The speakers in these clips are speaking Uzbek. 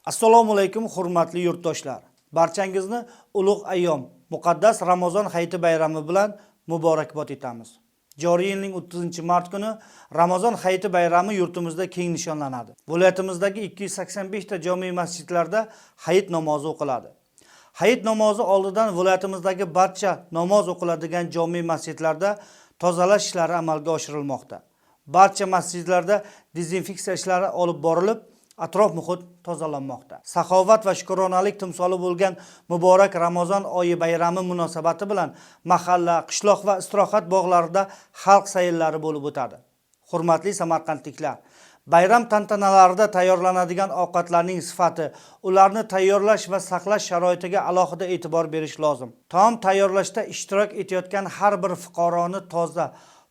Assalomu alaykum hurmatli yurtdoshlar. Barchangizni ulug' ayyom, muqaddas Ramazon hayiti bayrami bilan muborakbod etamiz. Joriy yilning 30-mart kuni Ramazon hayiti bayrami yurtimizda keng nishonlanadi. Viloyatimizdagi 285 ta jome masjidlarda hayit namozi o'qiladi. Hayit namozi oldidan viloyatimizdagi barcha namoz o'qiladigan jome masjidlarda tozalash ishlari amalga oshirilmoqda. Barcha masjidlarda dezinfeksiya ishlari olib borilib, atrof muhit tozalanmoqda. Saxovat va shukronalik timsoli bo'lgan muborak Ramazon oyi bayrami munosabati bilan mahalla, qishloq va istirohat bog'larida xalq sayllari bo'lib o'tadi. Hurmatli samarqandliklar, bayram tantanalarida tayyorlanadigan ovqatlarning sifati, ularni tayyorlash va saqlash sharoitiga alohida e'tibor berish lozim. Taom tayyorlashda ishtirok etayotgan har bir fuqaroni toza,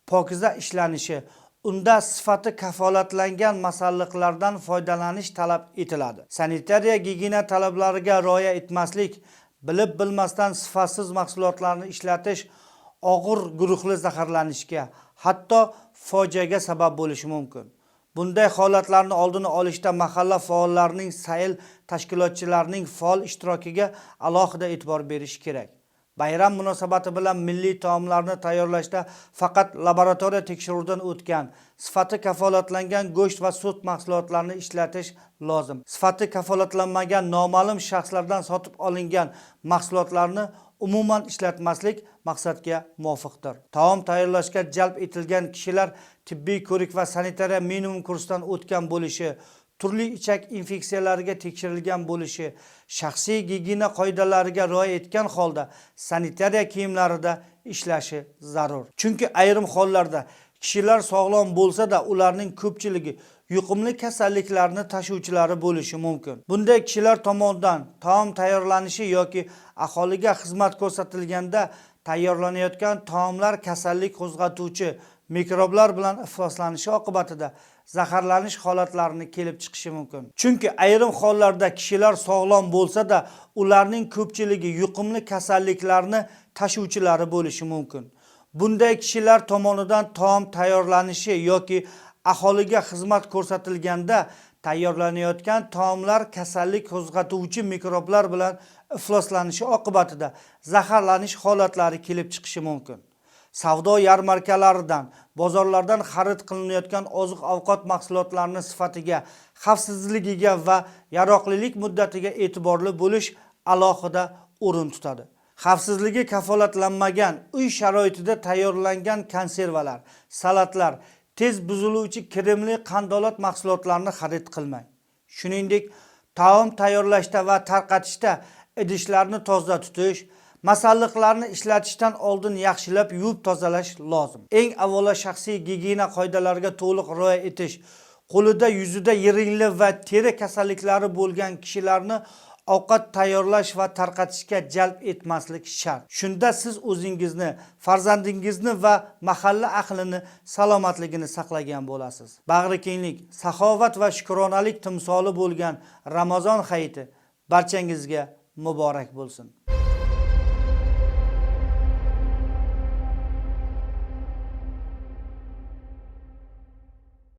pokiza ishlanishi, unda sifati kafolatlangan masalliqlardan foydalanish talab etiladi. Sanitariya gigiyena talablariga rioya etmaslik, bilib bilmasdan sifatsiz mahsulotlarni ishlatish og'ir guruhli zaharlanishga, hatto fojiaga sabab bo'lishi mumkin. Bunday holatlarni oldini olishda mahalla faollarining, sayl tashkilotchilarining faol ishtirokiga alohida e'tibor berish kerak. Bayram munosabati bilan milliy taomlarni tayyorlashda faqat laboratoriya tekshiruvidan o'tgan, sifati kafolatlangan go'sht va sut mahsulotlarini ishlatish lozim. Sifati kafolatlanmagan noma'lum shaxslardan sotib olingan mahsulotlarni umuman ishlatmaslik maqsadga muvofiqdir. Taom tayyorlashga jalb etilgan kishilar tibbiy ko'rik va sanitariya minimum kursdan o'tgan bo'lishi, turli ichak infeksiyalariga tekshirilgan bo'lishi, shaxsiy gigiyena qoidalariga rioya etgan holda sanitariya kiyimlarida ishlashi zarur. Chunki ayrim hollarda kishilar sog'lom bo'lsa-da, ularning ko'pchiligi yuqumli kasalliklarni tashuvchilari bo'lishi mumkin. Bunday kishilar tomonidan taom tayyorlanishi yoki aholiga xizmat ko'rsatilganda tayyorlanayotgan taomlar kasallik qo'zg'atuvchi mikroblar bilan ifloslanishi oqibatida zaharlanish holatlarini kelib chiqishi mumkin. Chunki ayrim hollarda kishilar sog'lom bo'lsa-da, ularning ko'pchiligi yuqumli kasalliklarni tashuvchilari bo'lishi mumkin. Bunday kishilar tomonidan taom tayyorlanishi yoki aholiga xizmat ko'rsatilganda tayyorlanayotgan taomlar kasallik qo'zg'atuvchi mikroblar bilan ifloslanishi oqibatida zaharlanish holatlari kelib chiqishi mumkin. Savdo yarmarkalaridan, bozorlardan xarid qilinayotgan oziq-ovqat mahsulotlarini sifatiga, xavfsizligiga va yaroqlilik muddatiga e'tiborli bo'lish alohida o'rin tutadi. Xavfsizligi kafolatlanmagan uy sharoitida tayyorlangan konservalar, salatlar, tez buziluvchi kremli qandolat mahsulotlarini xarid qilmang. Shuningdek, taom tayyorlashda va tarqatishda idishlarni toza tutish, masalliqlarni ishlatishdan oldin yaxshilab yuvib tozalash lozim. Eng avvalo shaxsiy gigiyena qoidalariga to'liq rioya etish, qo'lida, yuzida yiringli va teri kasalliklari bo'lgan kishilarni ovqat tayyorlash va tarqatishga jalb etmaslik shart. Shunda siz o'zingizni, farzandingizni va mahalla ahlini salomatligini saqlagan bo'lasiz. Bag'rikenglik, saxovat va shukronalik timsoli bo'lgan Ramazon hayiti barchangizga muborak bo'lsin.